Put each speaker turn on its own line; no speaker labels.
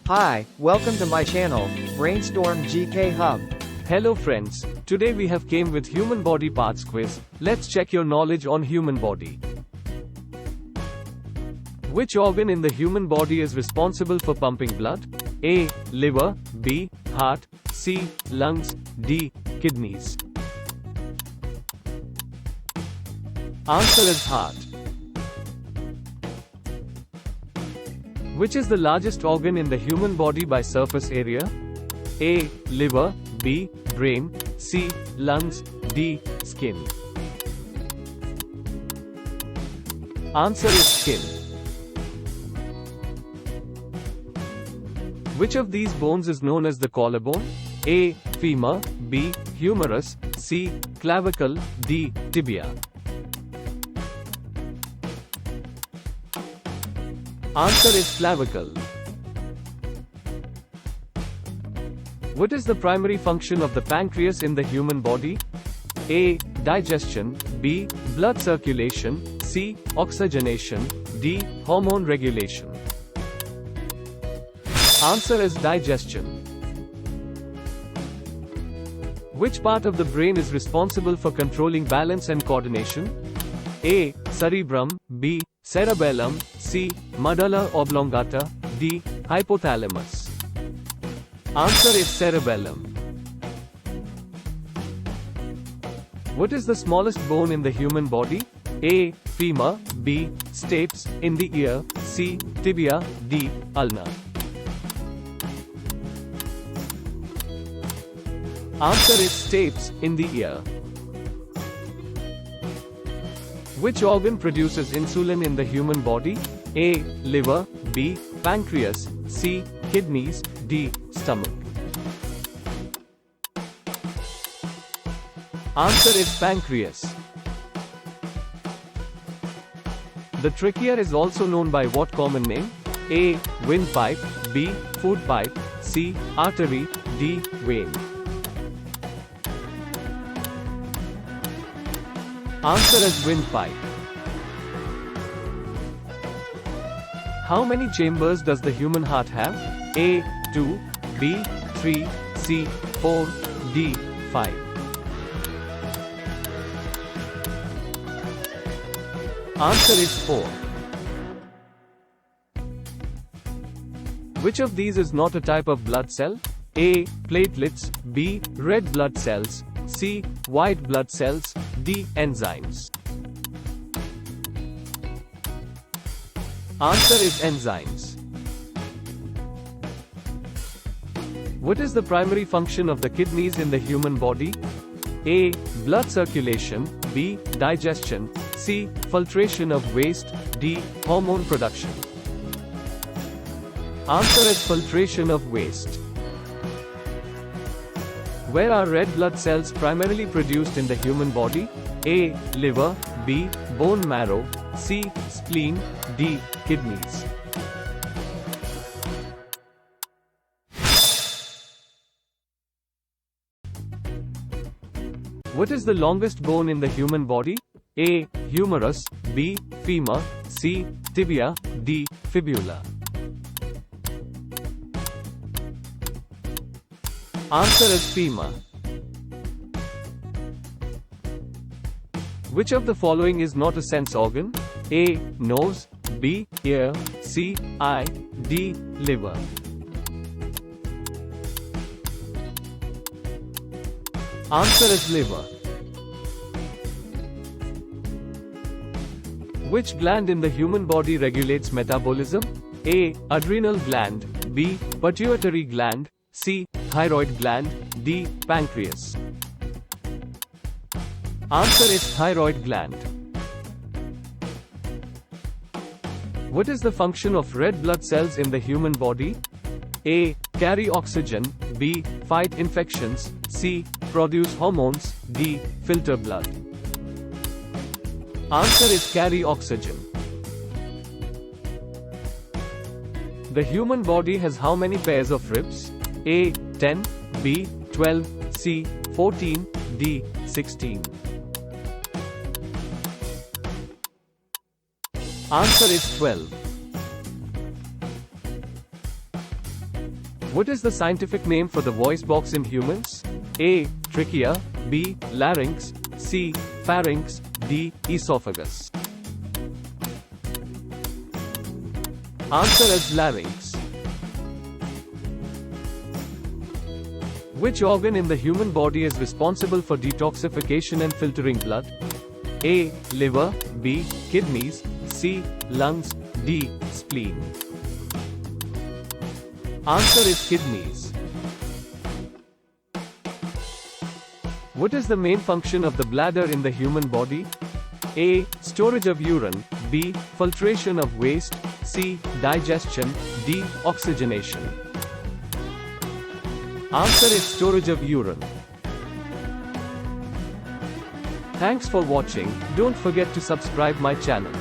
Hi, welcome to my channel, Brainstorm GK Hub.
Hello friends, today we have came with human body parts quiz. Let's check your knowledge on human body. Which organ in the human body is responsible for pumping blood? A. Liver, B. Heart, C. Lungs, D. Kidneys. Answer is heart. Which is the largest organ in the human body by surface area? A. Liver, B. Brain, C. Lungs, D. Skin. Answer is skin. Which of these bones is known as the collarbone? A. Femur, B. Humerus, C. Clavicle, D. Tibia. Answer is clavicle. What is the primary function of the pancreas in the human body? A. Digestion, B. Blood circulation, C. Oxygenation, D. Hormone regulation. Answer is digestion. Which part of the brain is responsible for controlling balance and coordination? A. Cerebrum, B. Cerebellum, C. Medulla oblongata, D. Hypothalamus. Answer is cerebellum. What is the smallest bone in the human body? A. Femur, B. Stapes, in the ear, C. Tibia, D. ulna. Answer is stapes, in the ear. Which organ produces insulin in the human body? A. Liver, B. Pancreas, C. Kidneys, D. Stomach. Answer is pancreas. The trachea is also known by what common name? A. Windpipe, B. Food pipe, C. Artery, D. Vein. Answer is windpipe. How many chambers does the human heart have? A. 2, B. 3, C. 4, D. 5. Answer is 4. Which of these is not a type of blood cell? A. Platelets, B. Red blood cells, C. White blood cells, D. Enzymes. Answer is enzymes. What is the primary function of the kidneys in the human body? A. Blood circulation, B. Digestion, C. Filtration of waste, D. Hormone production. Answer is filtration of waste. Where are red blood cells primarily produced in the human body? A. Liver, B. Bone marrow, C. Spleen, D. Kidneys. What is the longest bone in the human body? A. Humerus, B. Femur, C. Tibia, D. Fibula. Answer is femur. Which of the following is not a sense organ? A. Nose, B. Ear, C. Eye, D. Liver. Answer is liver. Which gland in the human body regulates metabolism? A. Adrenal gland, B. Pituitary gland, C. Thyroid gland, D. Pancreas. Answer is thyroid gland. What is the function of red blood cells in the human body? A. Carry oxygen, B. Fight infections, C. Produce hormones, D. Filter blood. Answer is carry oxygen. The human body has how many pairs of ribs? A. 10, B. 12, C. 14, D. 16. Answer is 12. What is the scientific name for the voice box in humans? A. Trachea, B. Larynx, C. Pharynx, D. Esophagus. Answer is larynx. Which organ in the human body is responsible for detoxification and filtering blood? A. Liver, B. Kidneys, C. Lungs, D. Spleen. Answer is kidneys. What is the main function of the bladder in the human body? A. Storage of urine, B. Filtration of waste, C. Digestion, D. Oxygenation. Answer is storage of urine. Thanks for watching. Don't forget to subscribe my channel.